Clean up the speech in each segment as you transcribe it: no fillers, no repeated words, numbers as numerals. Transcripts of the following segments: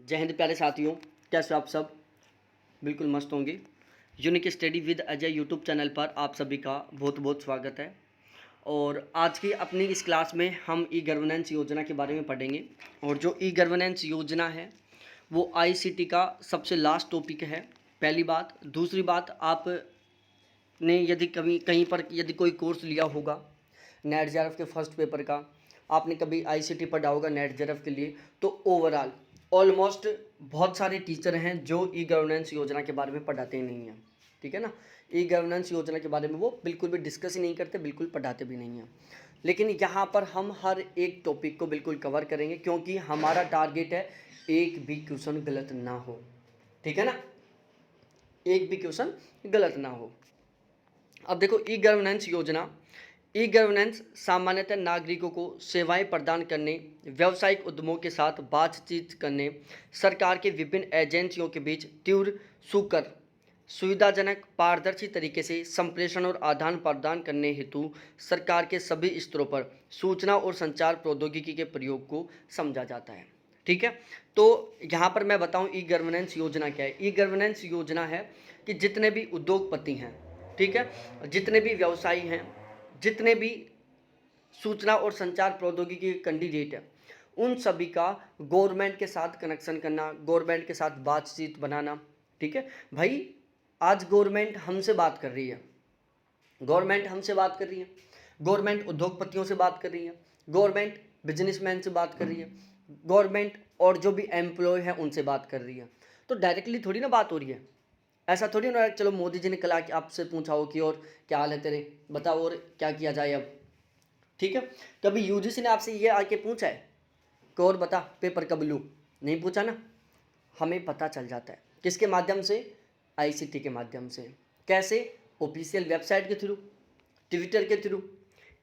जय हिंद प्यारे साथियों, कैसे हो आप सब? बिल्कुल मस्त होंगे। Unique study with Ajay YouTube channel पर आप सभी का बहुत बहुत स्वागत है। और आज की अपनी इस क्लास में हम ई गवर्नेंस योजना के बारे में पढ़ेंगे। और जो ई गवर्नेंस योजना है वो आईसीटी का सबसे लास्ट टॉपिक है, पहली बात। दूसरी बात, आपने यदि कभी कहीं पर यदि कोई कोर्स लिया होगा नेट जेआरएफ के फर्स्ट पेपर का, आपने कभी आईसीटी पढ़ा होगा नेट जेआरएफ के लिए, तो ओवरऑल ऑलमोस्ट बहुत सारे टीचर हैं जो ई गवर्नेंस योजना के बारे में पढ़ाते ही नहीं हैं। ठीक है ना, ई गवर्नेंस योजना के बारे में वो बिल्कुल भी डिस्कस ही नहीं करते, बिल्कुल पढ़ाते भी नहीं हैं। लेकिन यहाँ पर हम हर एक टॉपिक को बिल्कुल कवर करेंगे, क्योंकि हमारा टारगेट है एक भी क्वेश्चन गलत ना हो। ठीक है ना, एक भी क्वेश्चन गलत ना हो। अब देखो, ई गवर्नेंस सामान्यतः नागरिकों को सेवाएं प्रदान करने, व्यावसायिक उद्यमों के साथ बातचीत करने, सरकार के विभिन्न एजेंसियों के बीच तीव्र सुकर सुविधाजनक पारदर्शी तरीके से संप्रेषण और आदान प्रदान करने हेतु सरकार के सभी स्तरों पर सूचना और संचार प्रौद्योगिकी के प्रयोग को समझा जाता है। ठीक है, तो यहाँ पर मैं बताऊँ ई गवर्नेंस योजना क्या है। ई गवर्नेंस योजना है कि जितने भी उद्योगपति हैं, ठीक है, जितने भी व्यवसायी हैं, जितने भी सूचना और संचार प्रौद्योगिकी के कैंडिडेट हैं, उन सभी का गवर्नमेंट के साथ कनेक्शन करना, गवर्नमेंट के साथ बातचीत बनाना। ठीक है भाई, आज गवर्नमेंट हमसे बात कर रही है, गवर्नमेंट उद्योगपतियों से बात कर रही है, गवर्नमेंट बिजनेसमैन से बात कर रही है, गवर्नमेंट और जो भी एम्प्लॉय हैं उनसे बात कर रही है। तो डायरेक्टली थोड़ी ना बात हो रही है। ऐसा थोड़ी ना चलो मोदी जी ने कल आके आपसे पूछा हो कि और क्या हाल है तेरे, बताओ और क्या किया जाए अब। ठीक है, कभी यूजीसी ने आपसे ये आके पूछा है कि और बता पेपर कब लूँ? नहीं पूछा ना। हमें पता चल जाता है किसके माध्यम से? आईसीटी के माध्यम से। कैसे? ऑफिशियल वेबसाइट के थ्रू, ट्विटर के थ्रू,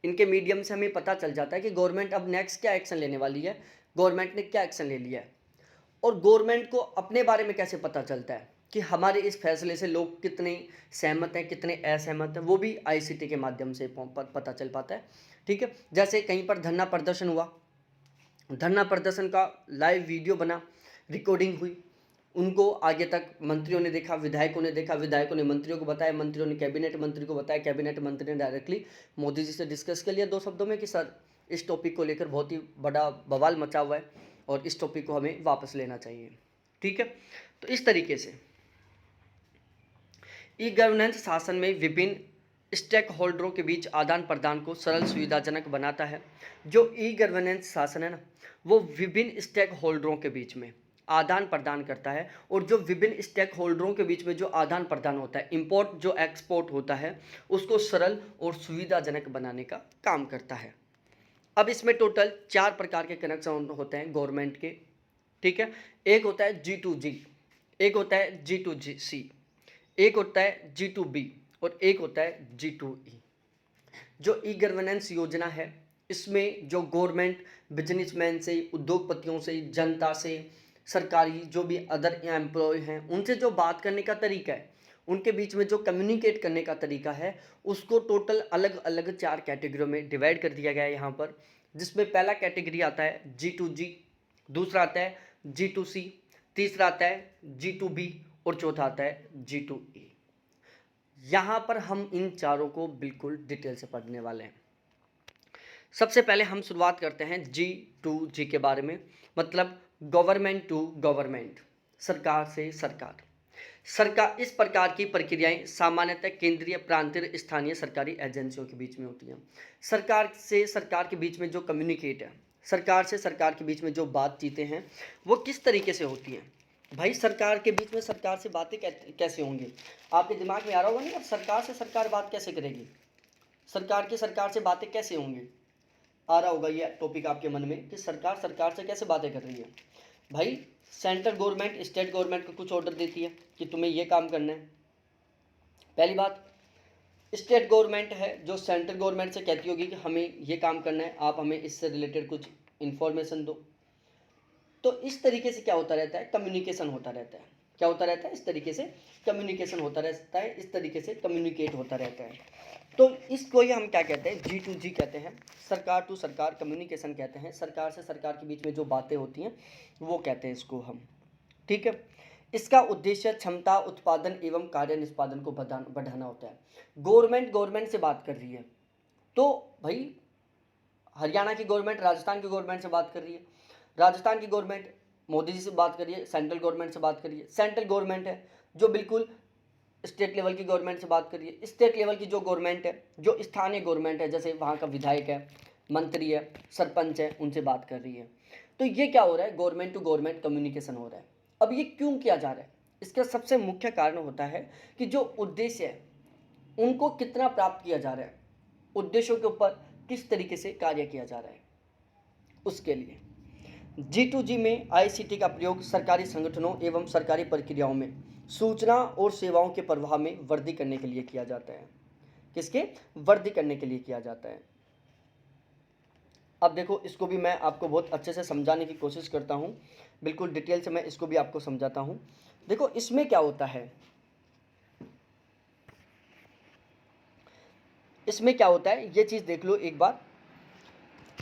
इनके मीडियम से हमें पता चल जाता है कि गवर्नमेंट अब नेक्स्ट क्या एक्शन लेने वाली है, गवर्नमेंट ने क्या एक्शन ले लिया है। और गवर्नमेंट को अपने बारे में कैसे पता चलता है कि हमारे इस फैसले से लोग कितने सहमत हैं, कितने असहमत हैं, वो भी आईसीटी के माध्यम से पता चल पाता है। ठीक है, जैसे कहीं पर धरना प्रदर्शन हुआ, धरना प्रदर्शन का लाइव वीडियो बना, रिकॉर्डिंग हुई, उनको आगे तक मंत्रियों ने देखा, विधायकों ने देखा, विधायकों ने मंत्रियों को बताया, मंत्रियों ने कैबिनेट मंत्री को बताया, कैबिनेट मंत्री ने डायरेक्टली मोदी जी से डिस्कस कर लिया 2 शब्दों में कि सर इस टॉपिक को लेकर बहुत ही बड़ा बवाल मचा हुआ है और इस टॉपिक को हमें वापस लेना चाहिए। ठीक है, तो इस तरीके से ई गवर्नेंस शासन में विभिन्न स्टेक होल्डरों के बीच आदान प्रदान को सरल सुविधाजनक बनाता है। जो ई गवर्नेंस शासन है ना, वो विभिन्न स्टेक होल्डरों के बीच में आदान प्रदान करता है। और जो विभिन्न स्टेक होल्डरों के बीच में जो आदान प्रदान होता है, इंपोर्ट जो एक्सपोर्ट होता है, उसको सरल और सुविधाजनक बनाने का काम करता है। अब इसमें टोटल 4 प्रकार के कनेक्शन होते हैं गवर्नमेंट के। ठीक है, एक होता है G2G, एक होता है G2C, एक होता है G2B और एक होता है G2E। जो ई गवर्नेंस योजना है, इसमें जो गवर्नमेंट बिजनेसमैन से, उद्योगपतियों से, जनता से, सरकारी जो भी अदर एम्प्लॉय हैं, उनसे जो बात करने का तरीका है, उनके बीच में जो कम्युनिकेट करने का तरीका है, उसको टोटल अलग अलग 4 कैटेगरियों में डिवाइड कर दिया गया है यहाँ पर। जिसमें पहला कैटेगरी आता है G2G, दूसरा आता है G2C, तीसरा आता है G2B और चौथा आता है G2E। यहाँ पर हम इन चारों को बिल्कुल डिटेल से पढ़ने वाले हैं। सबसे पहले हम शुरुआत करते हैं G2G के बारे में, मतलब गवर्नमेंट टू गवर्नमेंट, सरकार से सरकार। इस प्रकार की प्रक्रियाएं सामान्यतः केंद्रीय, प्रांतीय, स्थानीय सरकारी एजेंसियों के बीच में होती हैं। सरकार से सरकार के बीच में जो कम्युनिकेट है, सरकार से सरकार के बीच में जो बातचीतें हैं, वो किस तरीके से होती हैं? भाई सरकार के बीच में सरकार से बातें कैसे होंगी? आपके दिमाग में आ रहा होगा ना, सरकार से सरकार बात कैसे करेगी, सरकार से बातें कैसे होंगी? आ रहा होगा ये टॉपिक आपके मन में कि सरकार से कैसे बातें कर रही है। भाई सेंट्रल गवर्नमेंट स्टेट गवर्नमेंट को कुछ ऑर्डर देती है कि तुम्हें ये काम करना है। पहली बात, स्टेट गवर्नमेंट है जो सेंट्रल गवर्नमेंट से कहती होगी कि हमें ये काम करना है, आप हमें इससे रिलेटेड कुछ इन्फॉर्मेशन दो। तो इस तरीके से क्या होता रहता है? कम्युनिकेशन होता रहता है। क्या होता रहता है? इस तरीके से कम्युनिकेशन होता रहता है, इस तरीके से कम्युनिकेट होता रहता है। तो इसको ही हम क्या कहते हैं? G2G कहते हैं, सरकार टू सरकार कम्युनिकेशन कहते हैं। सरकार से सरकार के बीच में जो बातें होती हैं वो कहते हैं इसको हम। ठीक है। इसका उद्देश्य क्षमता, उत्पादन एवं कार्य निष्पादन को बढ़ाना होता है। गवर्नमेंट से बात कर रही है, तो भाई हरियाणा की गवर्नमेंट राजस्थान की गवर्नमेंट से बात कर रही है, राजस्थान की गवर्नमेंट मोदी जी से बात कर रही है, सेंट्रल गवर्नमेंट से बात कर रही है, सेंट्रल गवर्नमेंट है जो बिल्कुल स्टेट लेवल की गवर्नमेंट से बात कर रही है, स्टेट लेवल की जो गवर्नमेंट है, जो स्थानीय गवर्नमेंट है, जैसे वहाँ का विधायक है, मंत्री है, सरपंच है, उनसे बात कर रही है। तो ये क्या हो रहा है, गवर्नमेंट टू गवर्नमेंट कम्युनिकेशन हो रहा है। अब ये क्यों किया जा रहा है, इसका सबसे मुख्य कारण होता है कि जो उद्देश्य है उनको कितना प्राप्त किया जा रहा है, उद्देश्यों के ऊपर किस तरीके से कार्य किया जा रहा है, उसके लिए G2G में ICT का प्रयोग सरकारी संगठनों एवं सरकारी प्रक्रियाओं में सूचना और सेवाओं के प्रवाह में वृद्धि करने के लिए किया जाता है। किसके वृद्धि करने के लिए किया जाता है। अब देखो, इसको भी मैं आपको बहुत अच्छे से समझाने की कोशिश करता हूँ, बिल्कुल डिटेल से मैं इसको भी आपको समझाता हूँ। देखो इसमें क्या होता है, इसमें क्या होता है ये चीज़ देख लो एक बार।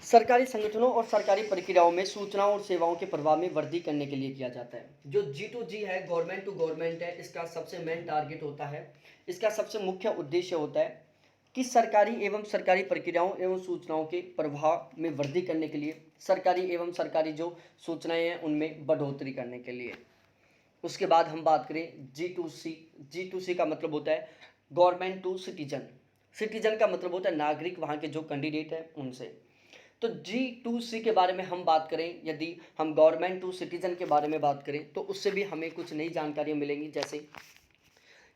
सरकारी संगठनों और सरकारी प्रक्रियाओं में सूचनाओं और सेवाओं के प्रवाह में वृद्धि करने के लिए किया जाता है। जो G2G है, गवर्नमेंट टू गवर्नमेंट है, इसका सबसे मेन टारगेट होता है, इसका सबसे मुख्य उद्देश्य होता है कि सरकारी एवं सरकारी प्रक्रियाओं एवं सूचनाओं के प्रवाह में वृद्धि करने के लिए, सरकारी एवं सरकारी जो सूचनाएं हैं उनमें बढ़ोतरी करने के लिए। उसके बाद हम बात करें G2C का मतलब होता है गवर्नमेंट टू सिटीजन, सिटीजन का मतलब होता है नागरिक, वहाँ के जो कैंडिडेट हैं उनसे। तो G2C के बारे में हम बात करें, यदि हम गवर्नमेंट टू सिटीजन के बारे में बात करें तो उससे भी हमें कुछ नई जानकारियाँ मिलेंगी। जैसे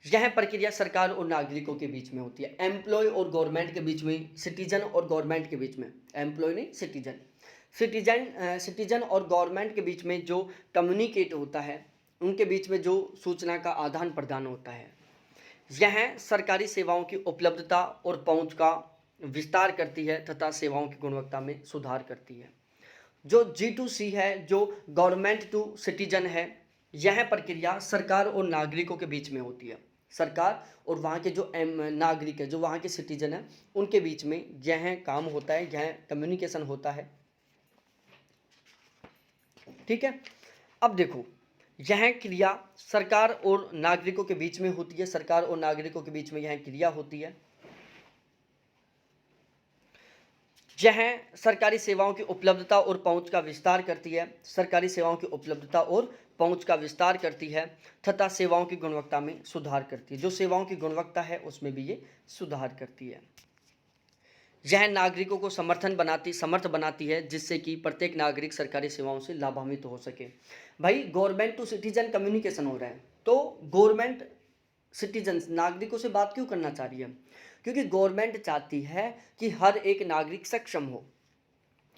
यह प्रक्रिया सरकार और नागरिकों के बीच में होती है, एम्प्लॉय और गवर्नमेंट के बीच में, सिटीजन और गवर्नमेंट के बीच में, एम्प्लॉय नहीं सिटीजन, सिटीजन और गवर्नमेंट के बीच में जो कम्युनिकेट होता है, उनके बीच में जो सूचना का आदान प्रदान होता है, यह सरकारी सेवाओं की उपलब्धता और पहुंच का विस्तार करती है तथा सेवाओं की गुणवत्ता में सुधार करती है। जो G2C है, जो गवर्नमेंट टू सिटीजन है, यह प्रक्रिया सरकार और नागरिकों के बीच में होती है, सरकार और वहाँ के जो नागरिक है, जो वहाँ के सिटीजन है, उनके बीच में यह काम होता है, यह कम्युनिकेशन होता है। ठीक है। अब देखो, यह क्रिया सरकार और नागरिकों के बीच में होती है, सरकार और नागरिकों के बीच में यह क्रिया होती है। यह सरकारी सेवाओं की उपलब्धता और पहुंच का विस्तार करती है, सरकारी सेवाओं की उपलब्धता और पहुंच का विस्तार करती है तथा सेवाओं की गुणवत्ता में सुधार करती है। जो सेवाओं की गुणवत्ता है उसमें भी ये सुधार करती है। यह नागरिकों को समर्थ बनाती है, जिससे कि प्रत्येक नागरिक सरकारी सेवाओं से लाभान्वित हो सके। भाई गवर्नमेंट टू सिटीजन कम्युनिकेशन हो रहा है, तो गवर्नमेंट सिटीजन नागरिकों से बात क्यों करना चाह रही है, क्योंकि गवर्नमेंट चाहती है कि हर एक नागरिक सक्षम हो।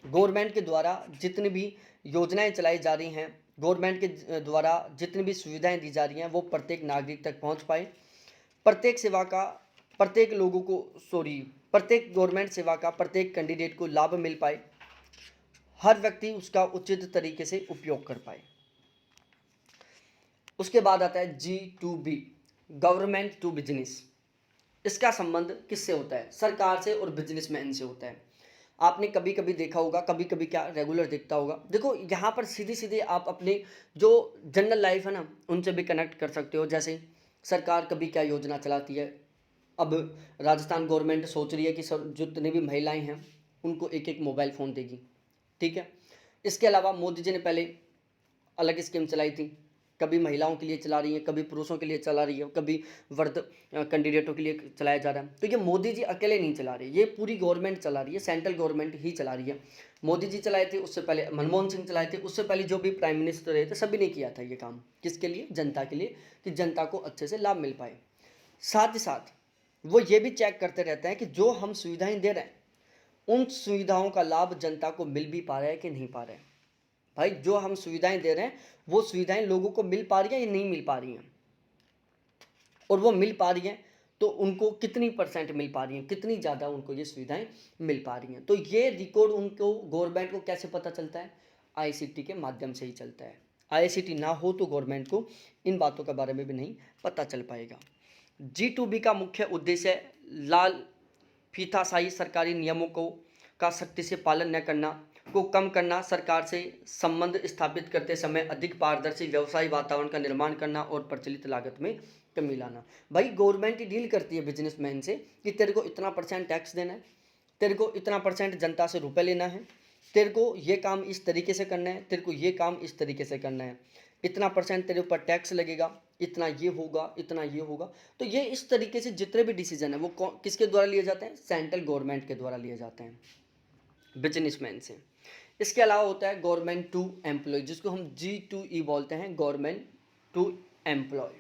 गवर्नमेंट के द्वारा जितनी भी योजनाएं चलाई जा रही हैं, गवर्नमेंट के द्वारा जितनी भी सुविधाएं दी जा रही हैं, वो प्रत्येक नागरिक तक पहुंच पाए, प्रत्येक सेवा का प्रत्येक लोगों को प्रत्येक गवर्नमेंट सेवा का प्रत्येक कैंडिडेट को लाभ मिल पाए, हर व्यक्ति उसका उचित तरीके से उपयोग कर पाए। उसके बाद आता है G2B, गवर्नमेंट टू बिजनेस। इसका संबंध किससे होता है, सरकार से और बिजनेसमैन से होता है। आपने कभी कभी देखा होगा, कभी कभी क्या रेगुलर देखता होगा। देखो यहाँ पर सीधे सीधे आप अपने जो जनरल लाइफ है ना, उनसे भी कनेक्ट कर सकते हो। जैसे सरकार कभी क्या योजना चलाती है, अब राजस्थान गवर्नमेंट सोच रही है कि सब जितनी भी महिलाएं हैं उनको एक एक मोबाइल फ़ोन देगी। ठीक है। इसके अलावा मोदी जी ने पहले अलग स्कीम चलाई थी, कभी महिलाओं के लिए चला रही है, कभी पुरुषों के लिए चला रही है, कभी वृद्ध कैंडिडेटों के लिए चलाया जा रहा है। तो ये मोदी जी अकेले नहीं चला रहे, ये पूरी गवर्नमेंट चला रही है, सेंट्रल गवर्नमेंट ही चला रही है। मोदी जी चलाए थे, उससे पहले मनमोहन सिंह चलाए थे, उससे पहले जो भी प्राइम मिनिस्टर रहे थे सभी ने किया था ये काम। किसके लिए, जनता के लिए, कि जनता को अच्छे से लाभ मिल पाए। साथ ही साथ वो ये भी चेक करते रहते हैं कि जो हम सुविधाएं दे रहे हैं उन सुविधाओं का लाभ जनता को मिल भी पा रहा है कि नहीं पा रहा है। भाई जो हम सुविधाएं दे रहे हैं वो सुविधाएं लोगों को मिल पा रही हैं या नहीं मिल पा रही हैं, और वो मिल पा रही हैं तो उनको कितनी % मिल पा रही हैं, कितनी ज़्यादा उनको ये सुविधाएं मिल पा रही हैं। तो ये रिकॉर्ड उनको गवर्नमेंट को कैसे पता चलता है, ICT के माध्यम से ही चलता है। ICT ना हो तो गवर्नमेंट को इन बातों के बारे में भी नहीं पता चल पाएगा। G2B का मुख्य उद्देश्य लाल फीताशाही सरकारी नियमों को का सख्ती से पालन न करना, को कम करना, सरकार से संबंध स्थापित करते समय अधिक पारदर्शी व्यवसायी वातावरण का निर्माण करना और प्रचलित लागत में कमी लाना। भाई गवर्नमेंट डील करती है बिजनेसमैन से कि तेरे को इतना % टैक्स देना है, तेरे को इतना % जनता से रुपए लेना है, तेरे को ये काम इस तरीके से करना है, तेरे को ये काम इस तरीके से करना है, इतना % तेरे ऊपर टैक्स लगेगा, इतना ये होगा, इतना ये होगा। तो ये इस तरीके से जितने भी डिसीजन है वो किसके द्वारा लिए जाते हैं? सेंट्रल गवर्नमेंट के द्वारा लिए जाते हैं बिजनेसमैन से। इसके अलावा होता है गवर्नमेंट टू एम्प्लॉय, जिसको हम G2E बोलते हैं, गवर्नमेंट टू एम्प्लॉय।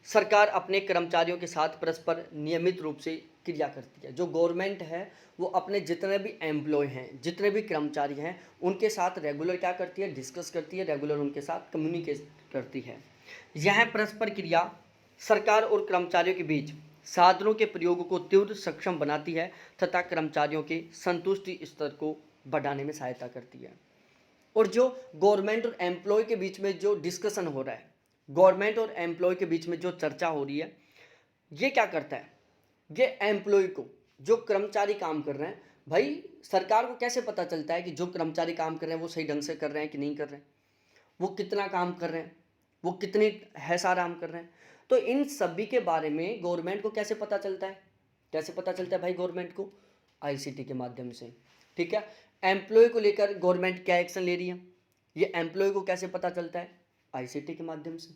सरकार अपने कर्मचारियों के साथ परस्पर नियमित रूप से क्रिया करती है। जो गवर्नमेंट है वो अपने जितने भी एम्प्लॉय हैं, जितने भी कर्मचारी हैं, उनके साथ रेगुलर क्या करती है? डिस्कस करती है, रेगुलर उनके साथ कम्युनिकेट करती है। यह परस्पर क्रिया सरकार और कर्मचारियों के बीच साधनों के प्रयोग को तीव्र सक्षम बनाती है तथा कर्मचारियों के संतुष्टि स्तर को बढ़ाने में सहायता करती है। और जो गवर्नमेंट और एम्प्लॉय के बीच में जो डिस्कशन हो रहा है, गवर्नमेंट और एम्प्लॉय के बीच में जो चर्चा हो रही है, ये क्या करता है? ये एम्प्लॉय को, जो कर्मचारी काम कर रहे हैं, भाई सरकार को कैसे पता चलता है कि जो कर्मचारी काम कर रहे हैं वो सही ढंग से कर रहे हैं कि नहीं कर रहे हैं, वो कितना काम कर रहे हैं, वो कितनी हैसा आराम कर रहे हैं। तो इन सभी के बारे में गवर्नमेंट को कैसे पता चलता है? कैसे पता चलता है भाई गवर्नमेंट को? ICT के माध्यम से। ठीक है, एम्प्लॉय को लेकर गवर्नमेंट क्या एक्शन ले रही है, ये एम्प्लॉय को कैसे पता चलता है? ICT के माध्यम से।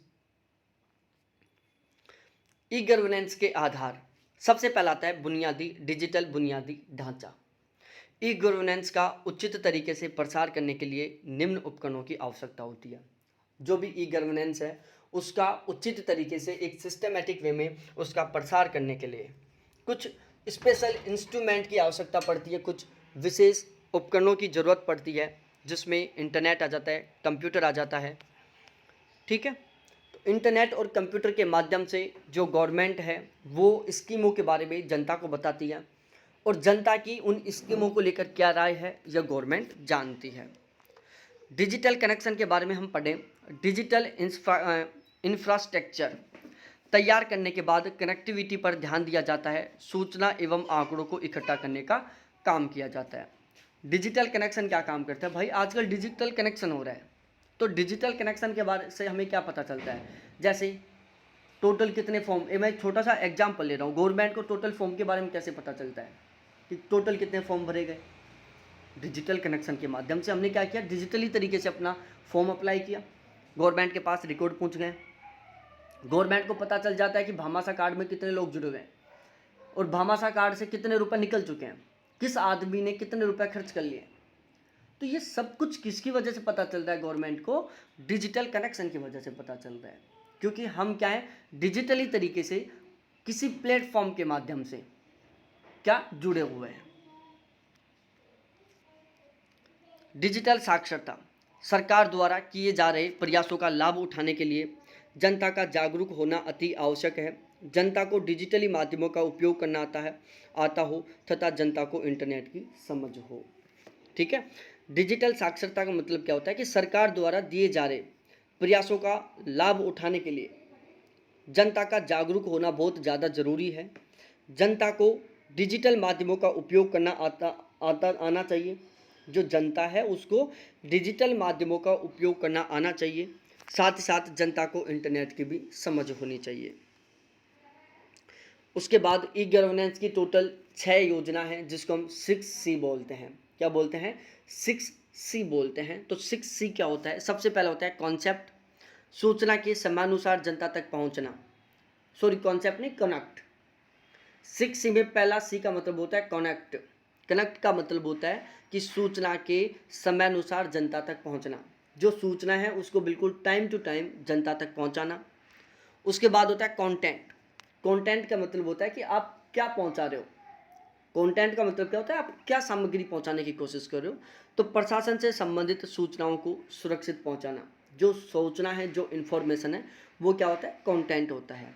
ई गवर्नेंस के आधार, सबसे पहला आता है बुनियादी डिजिटल बुनियादी ढांचा। ई गवर्नेंस का उचित तरीके से प्रसार करने के लिए निम्न उपकरणों की आवश्यकता होती है। जो भी ई गवर्नेंस है उसका उचित तरीके से एक सिस्टमेटिक वे में उसका प्रसार करने के लिए कुछ स्पेशल इंस्ट्रूमेंट की आवश्यकता पड़ती है, कुछ विशेष उपकरणों की ज़रूरत पड़ती है, जिसमें इंटरनेट आ जाता है, कंप्यूटर आ जाता है। ठीक है, तो इंटरनेट और कंप्यूटर के माध्यम से जो गवर्नमेंट है वो स्कीमों के बारे में जनता को बताती है और जनता की उन स्कीमों को लेकर क्या राय है यह गवर्नमेंट जानती है। डिजिटल कनेक्शन के बारे में हम पढ़ें। डिजिटल इंफ्रास्ट्रक्चर तैयार करने के बाद कनेक्टिविटी पर ध्यान दिया जाता है, सूचना एवं आंकड़ों को इकट्ठा करने का काम किया जाता है। डिजिटल कनेक्शन क्या काम करता है? भाई आजकल डिजिटल कनेक्शन हो रहा है, तो डिजिटल कनेक्शन के बारे से हमें क्या पता चलता है? जैसे टोटल कितने फॉर्म, मैं एक छोटा सा एग्जाम्पल ले रहा हूँ, गवर्नमेंट को टोटल फॉर्म के बारे में कैसे पता चलता है कि टोटल कितने फॉर्म भरे गए? डिजिटल कनेक्शन के माध्यम से हमने क्या किया? डिजिटली तरीके से अपना फॉर्म अप्लाई किया, गवर्नमेंट के पास रिकॉर्ड पहुँच गए, गवर्नमेंट को पता चल जाता है कि भामाशाह कार्ड में कितने लोग जुड़े हुए हैं और भामाशाह कार्ड से कितने रुपए निकल चुके हैं, किस आदमी ने कितने रुपए खर्च कर लिए। तो ये सब कुछ किसकी वजह से पता चलता है? गवर्नमेंट को डिजिटल कनेक्शन की वजह से पता चल रहा है, क्योंकि हम क्या है, डिजिटली तरीके से किसी प्लेटफॉर्म के माध्यम से क्या जुड़े हुए हैं। डिजिटल साक्षरता, सरकार द्वारा किए जा रहे प्रयासों का लाभ उठाने के लिए जनता का जागरूक होना अति आवश्यक है। जनता को डिजिटली माध्यमों का उपयोग करना आता हो तथा जनता को इंटरनेट की समझ हो। ठीक है, डिजिटल साक्षरता का मतलब क्या होता है कि सरकार द्वारा दिए जा रहे प्रयासों का लाभ उठाने के लिए जनता का जागरूक होना बहुत ज़्यादा ज़रूरी है। जनता को डिजिटल माध्यमों का उपयोग करना आना चाहिए। जो जनता है उसको डिजिटल माध्यमों का उपयोग करना आना चाहिए, साथ ही साथ जनता को इंटरनेट की भी समझ होनी चाहिए। उसके बाद ई गवर्नेंस की टोटल 6 योजना है, जिसको हम 6C बोलते हैं। क्या बोलते हैं? 6C बोलते हैं। तो 6C क्या होता है? सबसे पहला होता है कॉन्सेप्ट, सूचना के समयानुसार जनता तक पहुंचना। सॉरी, कॉन्सेप्ट नहीं, कनेक्ट। 6C में पहला C का मतलब होता है कनेक्ट। कनेक्ट का मतलब होता है कि सूचना के समयानुसार जनता तक पहुंचना, जो सूचना है उसको बिल्कुल टाइम टू टाइम जनता तक पहुंचाना। उसके बाद होता है कंटेंट। कंटेंट का मतलब होता है कि आप क्या पहुंचा रहे हो। कंटेंट का मतलब क्या होता है? आप क्या सामग्री पहुंचाने की कोशिश कर रहे हो। तो प्रशासन से संबंधित सूचनाओं को सुरक्षित पहुंचाना, जो सूचना है, जो इन्फॉर्मेशन है, वो क्या होता है? कंटेंट होता है।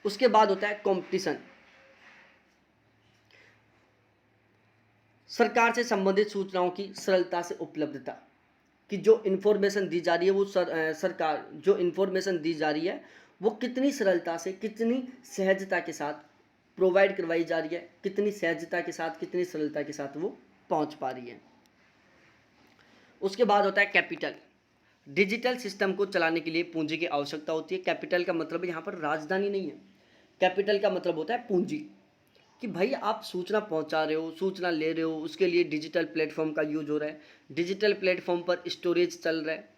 उसके बाद होता है कंपटीशन। सरकार से संबंधित सूचनाओं की सरलता से उपलब्धता, कि जो इन्फॉर्मेशन दी जा रही है वो सरकार जो इन्फॉर्मेशन दी जा रही है वो कितनी सरलता से, कितनी सहजता के साथ प्रोवाइड करवाई जा रही है, कितनी सहजता के साथ, कितनी सरलता के साथ वो पहुंच पा रही है। उसके बाद होता है कैपिटल। डिजिटल सिस्टम को चलाने के लिए पूंजी की आवश्यकता होती है। कैपिटल का मतलब यहाँ पर राजधानी नहीं है, कैपिटल का मतलब होता है पूंजी, कि भाई आप सूचना पहुंचा रहे हो, सूचना ले रहे हो, उसके लिए डिजिटल प्लेटफॉर्म का यूज हो रहा है, डिजिटल प्लेटफॉर्म पर स्टोरेज चल रहा है,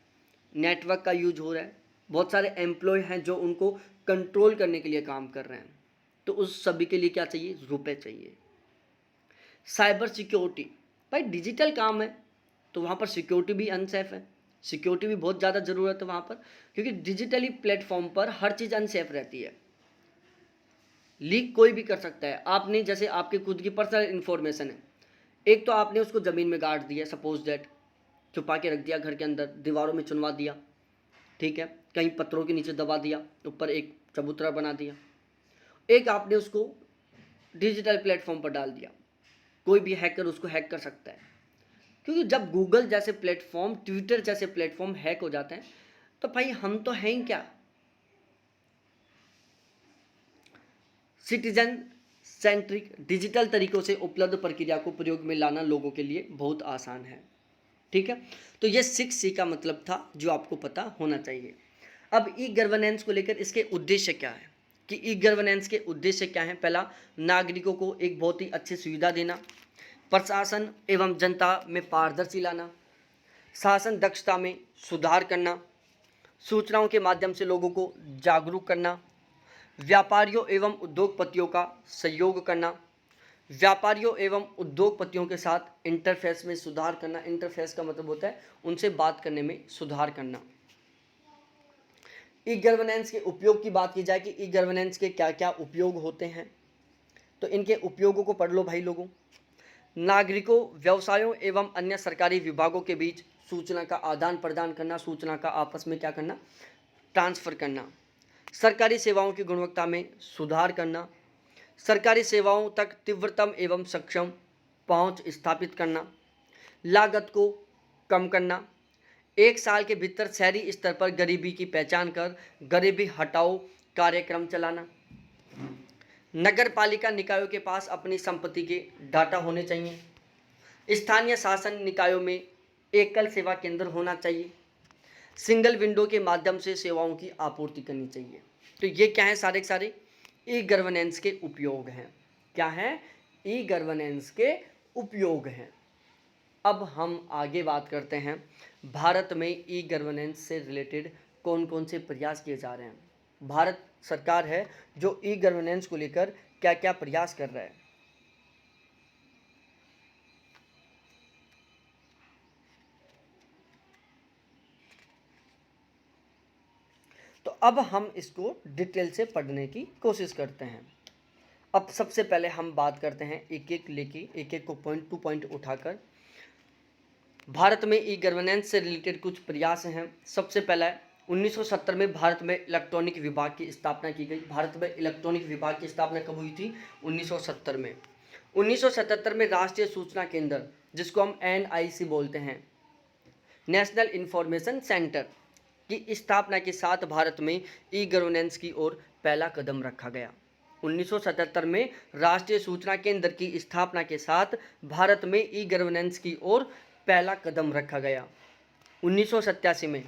नेटवर्क का यूज हो रहा है, बहुत सारे एम्प्लॉय हैं जो उनको कंट्रोल करने के लिए काम कर रहे हैं, तो उस सभी के लिए क्या चाहिए, रुपए चाहिए। साइबर सिक्योरिटी, भाई डिजिटल काम है तो वहाँ पर सिक्योरिटी भी अनसेफ है, सिक्योरिटी भी बहुत ज़्यादा ज़रूरत है वहाँ पर, क्योंकि डिजिटली प्लेटफॉर्म पर हर चीज़ अनसेफ रहती है, लीक कोई भी कर सकता है। आपने जैसे आपकी खुद की पर्सनल इन्फॉर्मेशन है, एक तो आपने उसको ज़मीन में गाड़ दिया, सपोज दैट छुपा के रख दिया घर के अंदर, दीवारों में चुनवा दिया, ठीक है, कहीं पत्थरों के नीचे दबा दिया, ऊपर एक चबूतरा बना दिया। एक आपने उसको डिजिटल प्लेटफॉर्म पर डाल दिया, कोई भी हैकर उसको हैक कर सकता है, क्योंकि जब गूगल जैसे प्लेटफॉर्म, ट्विटर जैसे प्लेटफॉर्म हैक हो जाते हैं तो भाई हम तो हैं ही क्या। सिटीजन सेंट्रिक, डिजिटल तरीकों से उपलब्ध प्रक्रिया को प्रयोग में लाना लोगों के लिए बहुत आसान है, ठीक है। तो ये 6C का मतलब था जो आपको पता होना चाहिए। अब ई गवर्नेंस को लेकर इसके उद्देश्य क्या है, कि ई गवर्नेंस के उद्देश्य क्या है। पहला, नागरिकों को एक बहुत ही अच्छी सुविधा देना, प्रशासन एवं जनता में पारदर्शी लाना, शासन दक्षता में सुधार करना, सूचनाओं के माध्यम से लोगों को जागरूक करना, व्यापारियों एवं उद्योगपतियों का सहयोग करना, व्यापारियों एवं उद्योगपतियों के साथ इंटरफेस में सुधार करना। इंटरफेस का मतलब होता है उनसे बात करने में सुधार करना। ई गवर्नेंस के उपयोग की बात की जाए कि ई गवर्नेंस के क्या क्या उपयोग होते हैं, तो इनके उपयोगों को पढ़ लो भाई लोगों। नागरिकों, व्यवसायों एवं अन्य सरकारी विभागों के बीच सूचना का आदान प्रदान करना, सूचना का आपस में क्या करना, ट्रांसफ़र करना। सरकारी सेवाओं की गुणवत्ता में सुधार करना, सरकारी सेवाओं तक तीव्रतम एवं सक्षम पहुंच स्थापित करना, लागत को कम करना, 1 साल के भीतर शहरी स्तर पर गरीबी की पहचान कर गरीबी हटाओ कार्यक्रम चलाना। नगर पालिका निकायों के पास अपनी संपत्ति के डाटा होने चाहिए। स्थानीय शासन निकायों में एकल सेवा केंद्र होना चाहिए। सिंगल विंडो के माध्यम से सेवाओं की आपूर्ति करनी चाहिए। तो ये क्या है, सारे के सारे ई गवर्नेंस के उपयोग हैं। क्या है, ई गवर्नेंस के उपयोग हैं। अब हम आगे बात करते हैं, भारत में ई गवर्नेंस से रिलेटेड कौन कौन से प्रयास किए जा रहे हैं। भारत सरकार है जो ई गवर्नेंस को लेकर क्या क्या प्रयास कर रहा है। तो अब हम इसको डिटेल से पढ़ने की कोशिश करते हैं। अब सबसे पहले हम बात करते हैं एक एक लेके, एक एक को पॉइंट टू पॉइंट उठाकर। भारत में ई गवर्नेंस से रिलेटेड कुछ प्रयास हैं। सबसे पहला है 1970 में भारत में इलेक्ट्रॉनिक विभाग की स्थापना की गई। भारत में इलेक्ट्रॉनिक विभाग की स्थापना कब हुई थी, 1970 में। 1977 में राष्ट्रीय सूचना केंद्र, जिसको हम NIC बोलते हैं, नेशनल इंफॉर्मेशन सेंटर की स्थापना के साथ भारत में ई गवर्नेंस की ओर पहला कदम रखा गया। 1977 में राष्ट्रीय सूचना केंद्र की स्थापना के साथ भारत में ई गवर्नेंस की ओर पहला कदम रखा गया। 1987 में,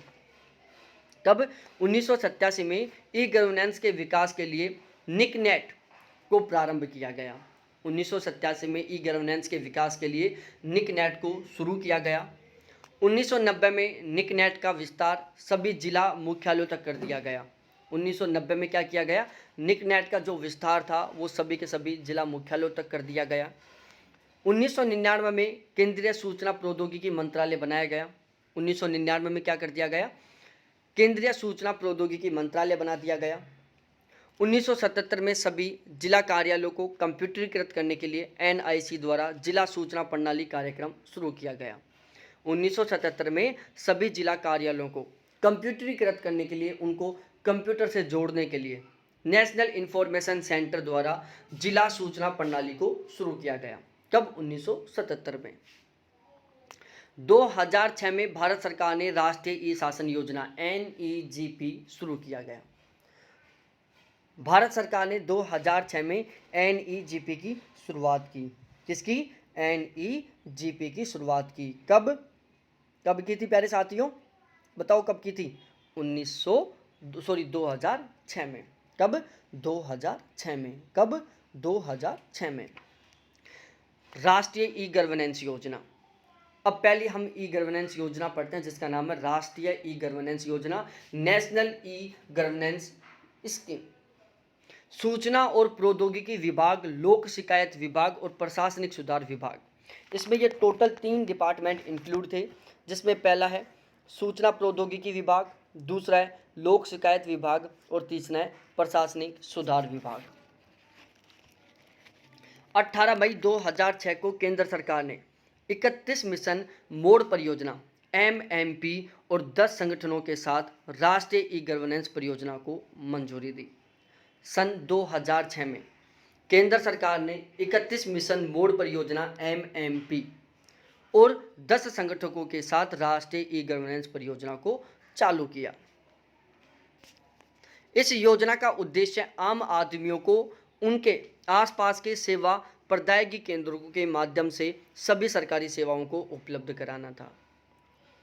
तब 1987 में ई गवर्नेंस के विकास के लिए निकनेट को प्रारंभ किया गया। 1987 में ई गवर्नेंस के विकास के लिए निकनेट को शुरू किया गया। 1990 में निकनेट का विस्तार सभी जिला मुख्यालयों तक कर दिया गया। 1990 में क्या किया गया, निकनेट का जो विस्तार था वो सभी के सभी जिला मुख्यालयों तक कर दिया गया। 1999 में केंद्रीय सूचना प्रौद्योगिकी मंत्रालय बनाया गया। 1999 में क्या कर दिया गया, केंद्रीय सूचना प्रौद्योगिकी मंत्रालय बना दिया गया। 1977 में सभी जिला कार्यालयों को कंप्यूटरीकृत करने के लिए NIC द्वारा जिला सूचना प्रणाली कार्यक्रम शुरू किया गया। 1977 में सभी जिला कार्यालयों को कंप्यूटरीकृत करने के लिए, उनको कंप्यूटर से जोड़ने के लिए नेशनल इंफॉर्मेशन सेंटर द्वारा जिला सूचना प्रणाली को शुरू किया गया। कब, 1977 में। 2006 में भारत सरकार ने राष्ट्रीय ई शासन योजना NEGP शुरू किया गया। भारत सरकार ने 2006 में NEGP की शुरुआत की। किसकी, NEGP की शुरुआत की। कब, कब की थी प्यारे साथियों, बताओ कब की थी? 2006 में। कब? 2006 में। कब? 2006 में। राष्ट्रीय ई गवर्नेंस योजना। अब पहले हम ई गवर्नेंस योजना पढ़ते हैं जिसका नाम है राष्ट्रीय ई गवर्नेंस योजना, नेशनल ई गवर्नेंस स्कीम। सूचना और प्रौद्योगिकी विभाग, लोक शिकायत विभाग और प्रशासनिक सुधार विभाग, इसमें ये टोटल 3 डिपार्टमेंट इंक्लूड थे, जिसमें पहला है सूचना प्रौद्योगिकी विभाग, दूसरा है लोक शिकायत विभाग और तीसरा है प्रशासनिक सुधार विभाग। 18 मई 2006 को केंद्र सरकार ने 31 मिशन मोड परियोजना MMP और 10 संगठनों के साथ राष्ट्रीय ई गवर्नेंस परियोजना को मंजूरी दी। सन 2006 में केंद्र सरकार ने 31 मिशन मोड परियोजना MMP और 10 संगठनों के साथ राष्ट्रीय ई गवर्नेंस परियोजना को चालू किया। इस योजना का उद्देश्य आम आदमियों को उनके आसपास के सेवा प्रदायगी केंद्रों के माध्यम से सभी सरकारी सेवाओं को उपलब्ध कराना था।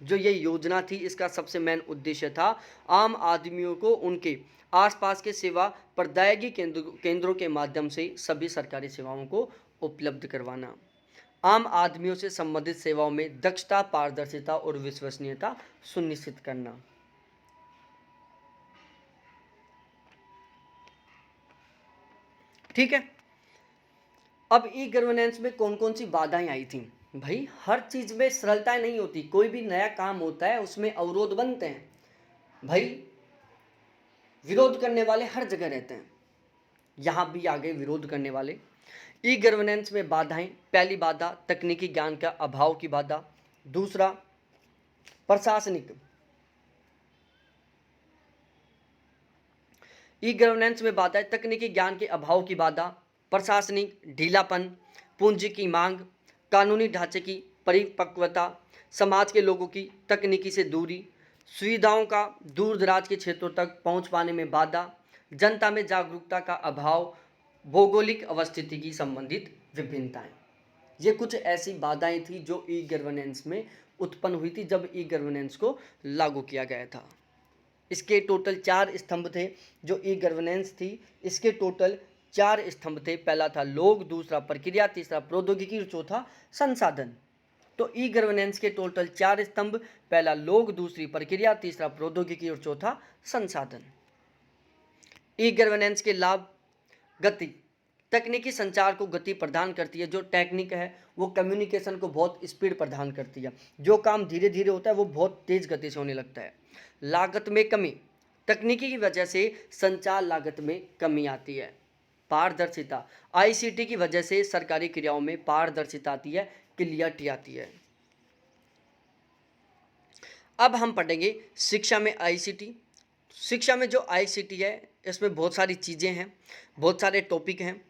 जो ये योजना थी इसका सबसे मेन उद्देश्य था आम आदमियों को उनके आसपास के सेवा प्रदायगी केंद्रों के माध्यम से सभी सरकारी सेवाओं को उपलब्ध करवाना, आम आदमियों से संबंधित सेवाओं में दक्षता, पारदर्शिता और विश्वसनीयता सुनिश्चित करना। ठीक है। अब ई गवर्नेंस में कौन कौन सी बाधाएं आई थी? भाई हर चीज में सरलता नहीं होती, कोई भी नया काम होता है उसमें अवरोध बनते हैं। भाई विरोध करने वाले हर जगह रहते हैं, यहां भी आ गए विरोध करने वाले। ई गवर्नेंस में बाधाएं, पहली बाधा तकनीकी ज्ञान का अभाव की बाधा, दूसरा प्रशासनिक, ई गवर्नेंस में बाधा है तकनीकी ज्ञान के अभाव की बाधा, प्रशासनिक ढीलापन, पूंजी की मांग, कानूनी ढांचे की परिपक्वता, समाज के लोगों की तकनीकी से दूरी, सुविधाओं का दूर दराज के क्षेत्रों तक पहुंच पाने में बाधा, जनता में जागरूकता का अभाव, भौगोलिक अवस्थिति की संबंधित विभिन्नताएं। ये कुछ ऐसी बाधाएं थी जो ई गवर्नेंस में उत्पन्न हुई थी जब ई गवर्नेंस को लागू किया गया था। इसके टोटल 4 स्तंभ थे। जो ई गवर्नेंस थी इसके टोटल 4 स्तंभ थे। पहला था लोग, दूसरा प्रक्रिया, तीसरा प्रौद्योगिकी और चौथा संसाधन। तो ई गवर्नेंस के टोटल 4 स्तंभ, पहला लोग, दूसरी प्रक्रिया, तीसरा प्रौद्योगिकी और चौथा संसाधन। ई गवर्नेंस के लाभ, गति, तकनीकी संचार को गति प्रदान करती है। जो टेक्निक है वो कम्युनिकेशन को बहुत स्पीड प्रदान करती है। जो काम धीरे धीरे होता है वो बहुत तेज गति से होने लगता है। लागत में कमी, तकनीकी की वजह से संचार लागत में कमी आती है। पारदर्शिता, ICT की वजह से सरकारी क्रियाओं में पारदर्शिता आती है, क्लियरिटी आती है। अब हम पढ़ेंगे शिक्षा में ICT। शिक्षा में जो ICT है इसमें बहुत सारी चीज़ें हैं, बहुत सारे टॉपिक हैं।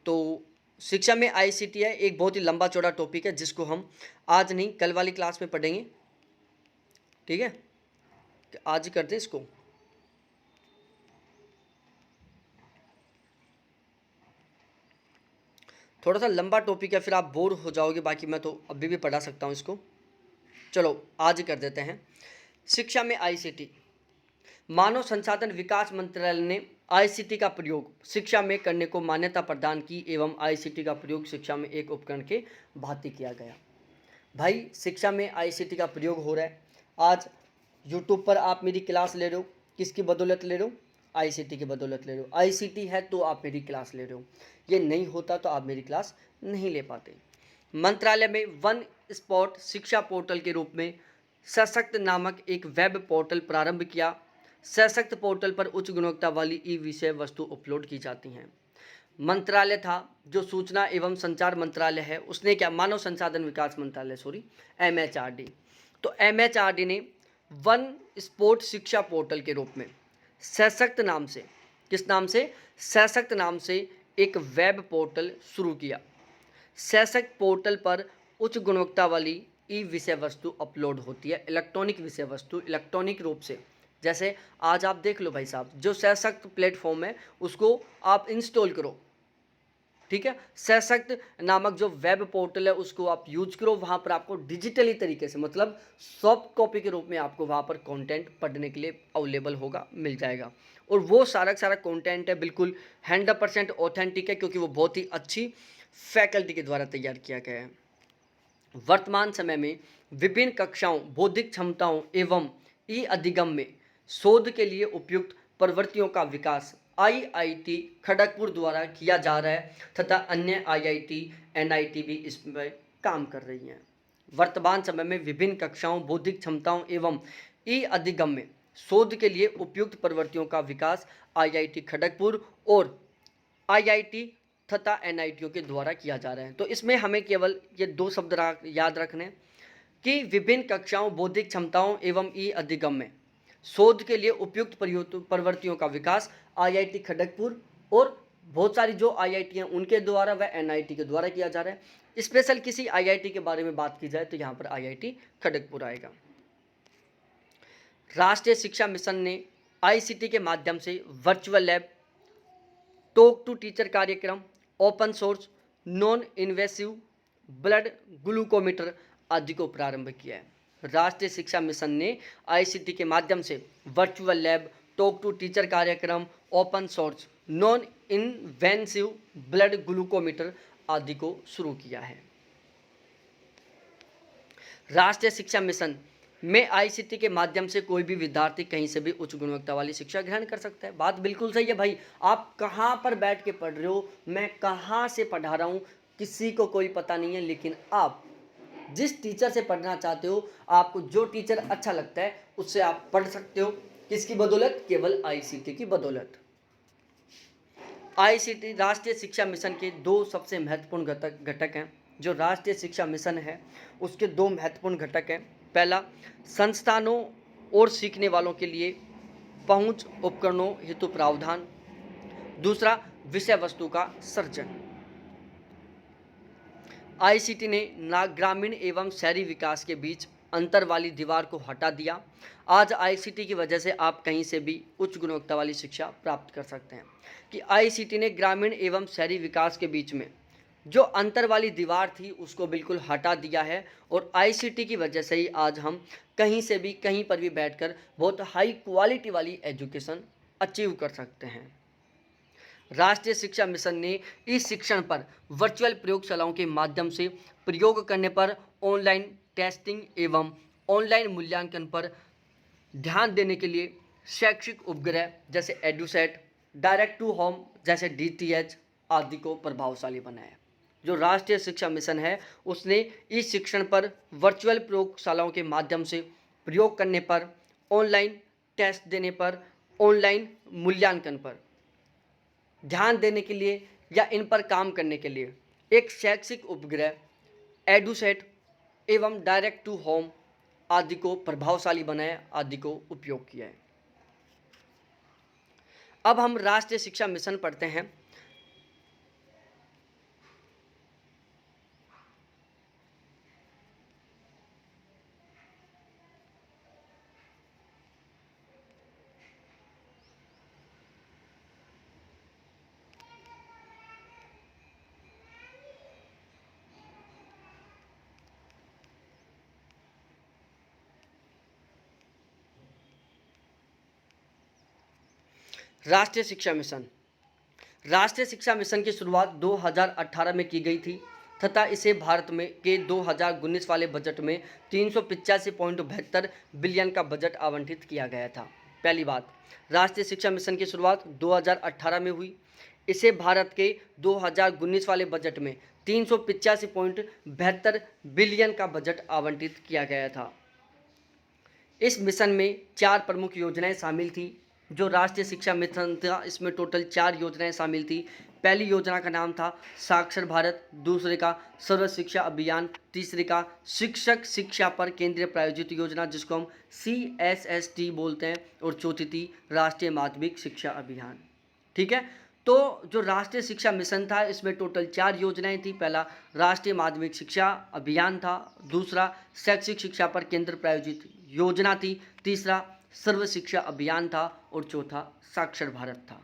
तो शिक्षा में ICT है एक बहुत ही लंबा चौड़ा टॉपिक है जिसको हम आज नहीं कल वाली क्लास में पढ़ेंगे। ठीक है, आज ही करते इसको। थोड़ा सा लंबा टॉपिक है, फिर आप बोर हो जाओगे, बाकी मैं तो अभी भी पढ़ा सकता हूँ इसको। चलो आज ही कर देते हैं। शिक्षा में ICT, मानव संसाधन विकास मंत्रालय ने ICT का प्रयोग शिक्षा में करने को मान्यता प्रदान की एवं ICT का प्रयोग शिक्षा में एक उपकरण के भांति किया गया। भाई शिक्षा में ICT का प्रयोग हो रहा है। आज YouTube पर आप मेरी क्लास ले रहे हो, किसकी बदौलत ले रहे हो? ICT की बदौलत ले रहे हो। ICT है तो आप मेरी क्लास ले रहे हो, ये नहीं होता तो आप मेरी क्लास नहीं ले पाते। मंत्रालय में वन स्पॉट शिक्षा पोर्टल के रूप में सशक्त नामक एक वेब पोर्टल प्रारंभ किया। सशक्त पोर्टल पर उच्च गुणवत्ता वाली ई विषय वस्तु अपलोड की जाती हैं। मंत्रालय था जो सूचना एवं संचार मंत्रालय है, उसने क्या, मानव संसाधन विकास मंत्रालय MHRD। तो MHRD ने वन स्पोर्ट शिक्षा पोर्टल के रूप में सशक्त नाम से, किस नाम से? सशक्त नाम से एक वेब पोर्टल शुरू किया। सशक्त पोर्टल पर उच्च गुणवत्ता वाली ई विषय वस्तु अपलोड होती है, इलेक्ट्रॉनिक विषय वस्तु, इलेक्ट्रॉनिक रूप से। जैसे आज आप देख लो भाई साहब, जो सशक्त प्लेटफॉर्म है उसको आप इंस्टॉल करो, ठीक है। सशक्त नामक जो वेब पोर्टल है उसको आप यूज करो, वहाँ पर आपको डिजिटली तरीके से मतलब सॉफ्ट कॉपी के रूप में आपको वहाँ पर कंटेंट पढ़ने के लिए अवेलेबल होगा, मिल जाएगा। और वो सारा का सारा कंटेंट है बिल्कुल 100% ऑथेंटिक है, क्योंकि वो बहुत ही अच्छी फैकल्टी के द्वारा तैयार किया गया है। वर्तमान समय में विभिन्न कक्षाओं, बौद्धिक क्षमताओं एवं ई अधिगम में शोध के लिए उपयुक्त प्रवृत्तियों का विकास आईआईटी खड़गपुर द्वारा किया जा रहा है तथा अन्य आईआईटी एनआईटी भी इसमें काम कर रही हैं। वर्तमान समय में विभिन्न कक्षाओं, बौद्धिक क्षमताओं एवं ई अधिगम में शोध के लिए उपयुक्त प्रवृत्तियों का विकास आईआईटी खड़गपुर और आईआईटी तथा एनआईटीओ के द्वारा किया जा रहा है। तो इसमें हमें केवल ये दो शब्द याद रखने कि विभिन्न कक्षाओं, बौद्धिक क्षमताओं एवं ई अधिगम में शोध के लिए उपयुक्त प्रवृत्तियों का विकास आईआईटी खड़गपुर और बहुत सारी जो आईआईटी हैं उनके द्वारा व एनआईटी के द्वारा किया जा रहा है। स्पेशल किसी आईआईटी के बारे में बात की जाए तो यहाँ पर आईआईटी खड़गपुर आएगा। राष्ट्रीय शिक्षा मिशन ने आईसीटी के माध्यम से virtual lab, talk to teacher कार्यक्रम, open source, non invasive blood glucometer आदि को प्रारंभ किया है। राष्ट्रीय शिक्षा मिशन ने आईसीटी के माध्यम से virtual lab, talk to teacher कार्यक्रम, open source, non invasive blood glucometer आदि को शुरू किया है। राष्ट्रीय शिक्षा मिशन में आईसीटी के माध्यम से कोई भी विद्यार्थी कहीं से भी उच्च गुणवत्ता वाली शिक्षा ग्रहण कर सकता है। बात बिल्कुल सही है भाई। आप कहाँ पर बैठ के पढ़ रहे हो, मैं कहाँ से पढ़ा रहा हूँ, किसी को कोई पता नहीं है, लेकिन आप जिस टीचर से पढ़ना चाहते हो, आपको जो टीचर अच्छा लगता है उससे आप पढ़ सकते हो। किसकी बदौलत? केवल आईसीटी की बदौलत। आईसीटी राष्ट्रीय शिक्षा मिशन के दो सबसे महत्वपूर्ण घटक हैं। जो राष्ट्रीय शिक्षा मिशन है उसके दो महत्वपूर्ण घटक हैं। पहला, संस्थानों और सीखने वालों के लिए पहुंच उपकरणों हेतु प्रावधान। दूसरा, विषय वस्तु का सृजन। आईसीटी ने ग्रामीण एवं शहरी विकास के बीच अंतर वाली दीवार को हटा दिया। आज आईसीटी की वजह से आप कहीं से भी उच्च गुणवत्ता वाली शिक्षा प्राप्त कर सकते हैं। कि आईसीटी ने ग्रामीण एवं शहरी विकास के बीच में जो अंतर वाली दीवार थी उसको बिल्कुल हटा दिया है, और आईसीटी की वजह से ही आज हम कहीं से भी कहीं पर भी बैठकर बहुत हाई क्वालिटी वाली एजुकेशन अचीव कर सकते हैं। राष्ट्रीय शिक्षा मिशन ने इस शिक्षण पर वर्चुअल प्रयोगशालाओं के माध्यम से प्रयोग करने पर, ऑनलाइन टेस्टिंग एवं ऑनलाइन मूल्यांकन पर ध्यान देने के लिए शैक्षिक उपग्रह जैसे एडुसेट, डायरेक्ट टू होम जैसे डीटीएच आदि को प्रभावशाली बनाया। जो राष्ट्रीय शिक्षा मिशन है उसने इस शिक्षण पर वर्चुअल प्रयोगशालाओं के माध्यम से प्रयोग करने पर, ऑनलाइन टेस्ट देने पर, ऑनलाइन मूल्यांकन पर ध्यान देने के लिए या इन पर काम करने के लिए एक शैक्षिक उपग्रह एडुसेट एवं डायरेक्ट टू होम आदि को प्रभावशाली बनाया, आदि को उपयोग किया है। अब हम राष्ट्रीय शिक्षा मिशन पढ़ते हैं। राष्ट्रीय शिक्षा मिशन। राष्ट्रीय शिक्षा मिशन की शुरुआत 2018 में की गई थी तथा इसे भारत में के 2019 वाले बजट में 385.72 बिलियन का बजट आवंटित किया गया था। पहली बात, राष्ट्रीय शिक्षा मिशन की शुरुआत 2018 में हुई। इसे भारत के 2019 वाले बजट में 385.72 बिलियन का बजट आवंटित किया गया था। इस मिशन में 4 प्रमुख योजनाएं शामिल थी। जो राष्ट्रीय शिक्षा मिशन था इसमें टोटल 4 योजनाएं शामिल थी। पहली योजना का नाम था साक्षर भारत, दूसरे का सर्व शिक्षा अभियान, तीसरे का शिक्षक शिक्षा पर केंद्रीय प्रायोजित योजना जिसको हम CSST बोलते हैं, और चौथी थी राष्ट्रीय माध्यमिक शिक्षा अभियान। ठीक है, तो जो राष्ट्रीय शिक्षा मिशन था इसमें टोटल 4 योजनाएं थी। पहला राष्ट्रीय माध्यमिक शिक्षा अभियान था, दूसरा शैक्षिक शिक्षा पर केंद्र प्रायोजित योजना थी, तीसरा सर्व शिक्षा अभियान था, और चौथा साक्षर भारत था।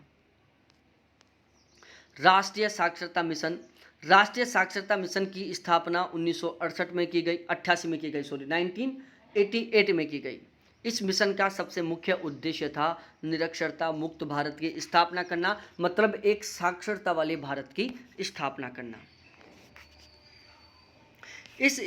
राष्ट्रीय साक्षरता मिशन। राष्ट्रीय साक्षरता मिशन की स्थापना 1968 में की गई, 88 में की गई, सॉरी 1988 में की गई। इस मिशन का सबसे मुख्य उद्देश्य था निरक्षरता मुक्त भारत की स्थापना करना, मतलब एक साक्षरता वाले भारत की स्थापना करना। इसकी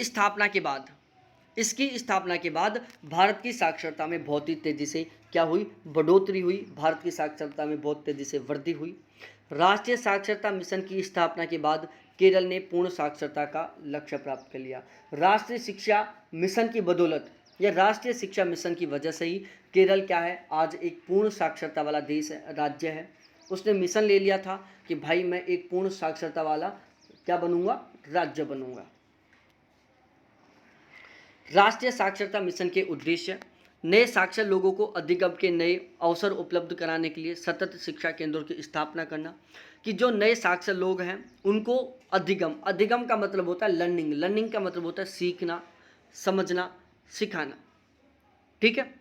स्थापना के बाद भारत की साक्षरता में बहुत ही तेजी से क्या हुई, बढ़ोतरी हुई। भारत की साक्षरता में बहुत तेजी से वृद्धि हुई। राष्ट्रीय साक्षरता मिशन की स्थापना के बाद केरल ने पूर्ण साक्षरता का लक्ष्य प्राप्त कर लिया। राष्ट्रीय शिक्षा मिशन की बदौलत या राष्ट्रीय शिक्षा मिशन की वजह से ही केरल क्या है, आज एक पूर्ण साक्षरता वाला देश है, राज्य है। उसने मिशन ले लिया था कि भाई मैं एक पूर्ण साक्षरता वाला क्या बनूंगा, राज्य बनूंगा। राष्ट्रीय साक्षरता मिशन के उद्देश्य नए साक्षर लोगों को अधिगम के नए अवसर उपलब्ध कराने के लिए सतत शिक्षा केंद्रों की स्थापना करना, कि जो नए साक्षर लोग हैं उनको अधिगम का मतलब होता है लर्निंग का मतलब होता है सीखना, समझना, सिखाना। ठीक है,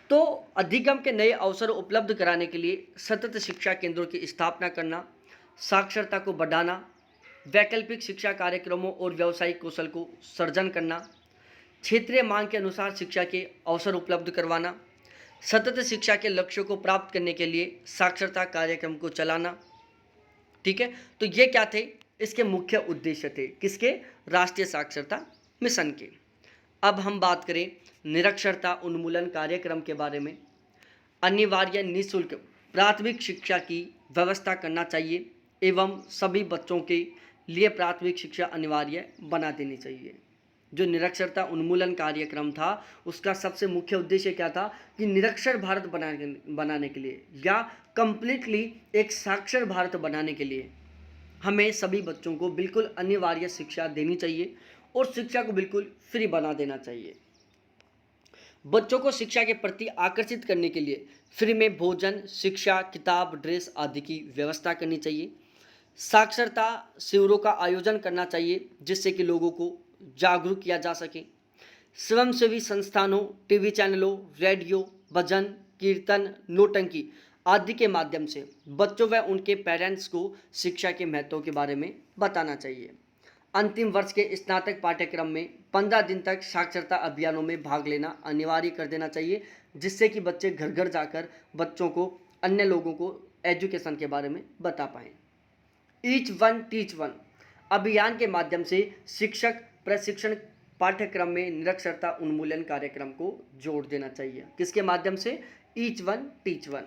तो अधिगम के नए अवसर उपलब्ध कराने के लिए सतत शिक्षा केंद्रों की स्थापना करना, साक्षरता को बढ़ाना, वैकल्पिक शिक्षा कार्यक्रमों और व्यावसायिक कौशल को सर्जन करना, क्षेत्रीय मांग के अनुसार शिक्षा के अवसर उपलब्ध करवाना, सतत शिक्षा के लक्ष्यों को प्राप्त करने के लिए साक्षरता कार्यक्रम को चलाना। ठीक है, तो ये क्या थे, इसके मुख्य उद्देश्य थे, किसके, राष्ट्रीय साक्षरता मिशन के। अब हम बात करें निरक्षरता उन्मूलन कार्यक्रम के बारे में। अनिवार्य निःशुल्क प्राथमिक शिक्षा की व्यवस्था करना चाहिए एवं सभी बच्चों के लिए प्राथमिक शिक्षा अनिवार्य बना देनी चाहिए। जो निरक्षरता उन्मूलन कार्यक्रम था उसका सबसे मुख्य उद्देश्य क्या था कि निरक्षर भारत बनाने के लिए या कंप्लीटली एक साक्षर भारत बनाने के लिए हमें सभी बच्चों को बिल्कुल अनिवार्य शिक्षा देनी चाहिए और शिक्षा को बिल्कुल फ्री बना देना चाहिए। बच्चों को शिक्षा के प्रति आकर्षित करने के लिए फ्री में भोजन, शिक्षा, किताब, ड्रेस आदि की व्यवस्था करनी चाहिए। साक्षरता शिविरों का आयोजन करना चाहिए जिससे कि लोगों को जागरूक किया जा सके। स्वयंसेवी संस्थानों, टीवी चैनलों, रेडियो, भजन, कीर्तन, नौटंकी आदि के माध्यम से बच्चों व उनके पेरेंट्स को शिक्षा के महत्व के बारे में बताना चाहिए। अंतिम वर्ष के स्नातक पाठ्यक्रम में 15 दिन तक साक्षरता अभियानों में भाग लेना अनिवार्य कर देना चाहिए, जिससे कि बच्चे घर घर जाकर बच्चों को, अन्य लोगों को एजुकेशन के बारे में बता पाएँ। ईच वन टीच वन अभियान के माध्यम से शिक्षक प्रशिक्षण पाठ्यक्रम में निरक्षरता उन्मूलन कार्यक्रम को जोड़ देना चाहिए। किसके माध्यम से, ईच वन टीच वन।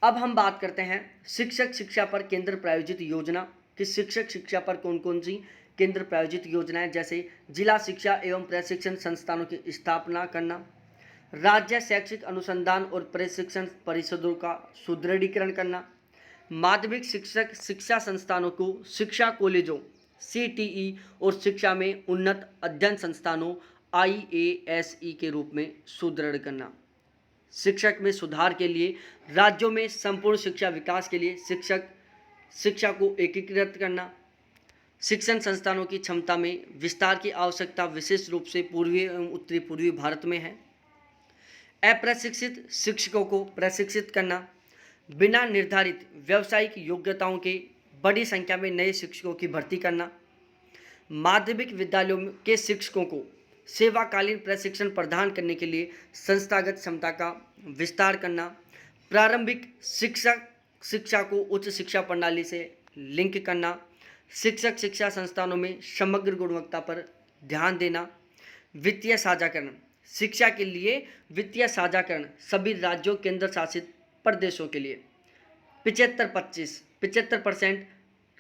अब हम बात करते हैं शिक्षक शिक्षा पर केंद्र प्रायोजित योजना कि शिक्षक शिक्षा पर कौन कौन सी केंद्र प्रायोजित योजनाएं, जैसे जिला शिक्षा एवं प्रशिक्षण संस्थानों की स्थापना करना, राज्य शैक्षिक अनुसंधान और प्रशिक्षण परिषदों का सुदृढ़ीकरण करना, माध्यमिक शिक्षक शिक्षा संस्थानों को शिक्षा कॉलेजों CTE और शिक्षा में उन्नत अध्ययन संस्थानों IASE के रूप में सुदृढ़ करना, शिक्षक में सुधार के लिए राज्यों में संपूर्ण शिक्षा विकास के लिए शिक्षा को एकीकृत करना, शिक्षण संस्थानों की क्षमता में विस्तार की आवश्यकता विशेष रूप से पूर्वी एवं उत्तरी पूर्वी भारत में है, अप्रशिक्षित शिक्षकों को प्रशिक्षित करना, बिना निर्धारित व्यावसायिक योग्यताओं के बड़ी संख्या में नए शिक्षकों की भर्ती करना, माध्यमिक विद्यालयों के शिक्षकों को सेवाकालीन प्रशिक्षण प्रदान करने के लिए संस्थागत क्षमता का विस्तार करना, प्रारंभिक शिक्षा को उच्च शिक्षा प्रणाली से लिंक करना, शिक्षक शिक्षा संस्थानों में समग्र गुणवत्ता पर ध्यान देना, वित्तीय साझाकरण शिक्षा के लिए वित्तीय साझाकरण सभी राज्यों केंद्र शासित प्रदेशों के लिए 75%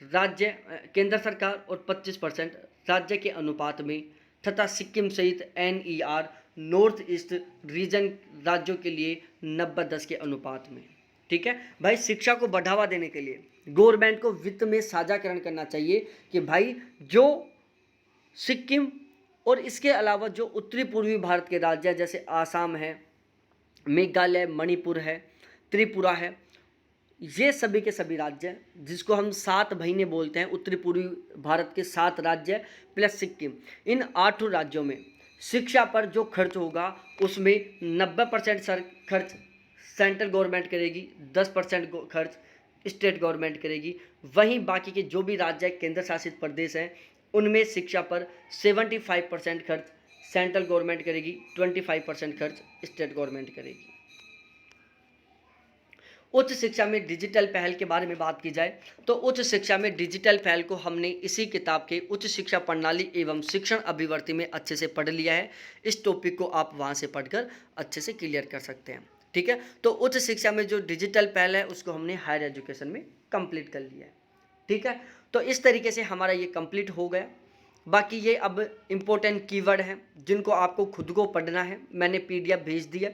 राज्य केंद्र सरकार और 25% राज्य के अनुपात में तथा सिक्किम सहित NER नॉर्थ ईस्ट रीजन राज्यों के लिए 90-10 के अनुपात में। ठीक है भाई, शिक्षा को बढ़ावा देने के लिए गवर्नमेंट को वित्त में साझाकरण करना चाहिए कि भाई जो सिक्किम और इसके अलावा जो उत्तरी पूर्वी भारत के राज्य जैसे आसाम है, मेघालय, मणिपुर है, त्रिपुरा है, ये सभी के सभी राज्य जिसको हम 7 महीने बोलते हैं, उत्तरी पूर्वी भारत के 7 राज्य प्लस सिक्किम, इन 8 राज्यों में शिक्षा पर जो खर्च होगा उसमें 90% खर्च सेंट्रल गवर्नमेंट करेगी, 10% खर्च स्टेट गवर्नमेंट करेगी। वहीं बाकी के जो भी राज्य केंद्र शासित प्रदेश हैं उनमें शिक्षा पर 75% खर्च सेंट्रल गवर्नमेंट करेगी, 25% खर्च स्टेट गवर्नमेंट करेगी। उच्च शिक्षा में डिजिटल पहल के बारे में बात की जाए तो उच्च शिक्षा में डिजिटल पहल को हमने इसी किताब के उच्च शिक्षा प्रणाली एवं शिक्षण अभिवर्ती में अच्छे से पढ़ लिया है। इस टॉपिक को आप वहाँ से पढ़कर अच्छे से क्लियर कर सकते हैं। ठीक है, तो उच्च शिक्षा में जो डिजिटल पहल है उसको हमने हायर एजुकेशन में कंप्लीट कर लिया है। ठीक है, तो इस तरीके से हमारा ये कंप्लीट हो गया। बाकी ये अब इम्पोर्टेंट कीवर्ड हैं जिनको आपको खुद को पढ़ना है। मैंने पीडीएफ भेज दिया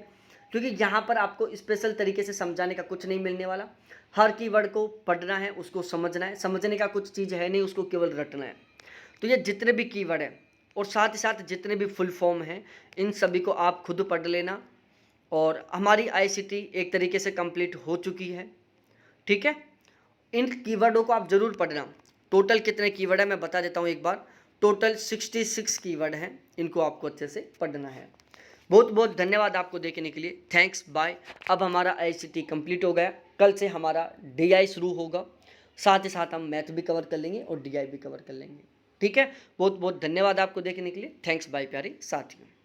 क्योंकि यहाँ पर आपको स्पेशल तरीके से समझाने का कुछ नहीं मिलने वाला। हर कीवर्ड को पढ़ना है, उसको समझना है, समझने का कुछ चीज़ है नहीं, उसको केवल रटना है। तो ये जितने भी कीवर्ड हैं और साथ ही साथ जितने भी फुल फॉर्म हैं इन सभी को आप खुद पढ़ लेना। और हमारी आईसीटी एक तरीके से कंप्लीट हो चुकी है। ठीक है, इन कीवर्डों को आप ज़रूर पढ़ना। टोटल कितने कीवर्ड है मैं बता देता हूँ एक बार। टोटल 66 कीवर्ड हैं, इनको आपको अच्छे से पढ़ना है। बहुत बहुत धन्यवाद आपको देखने के लिए। Thanks, bye. अब हमारा आईसीटी कंप्लीट हो गया। कल से हमारा डीआई शुरू होगा, साथ ही साथ हम मैथ भी कवर कर लेंगे और डीआई भी कवर कर लेंगे। ठीक है, बहुत बहुत धन्यवाद आपको देखने के लिए। थैंक्स, बाय प्यारे साथियों।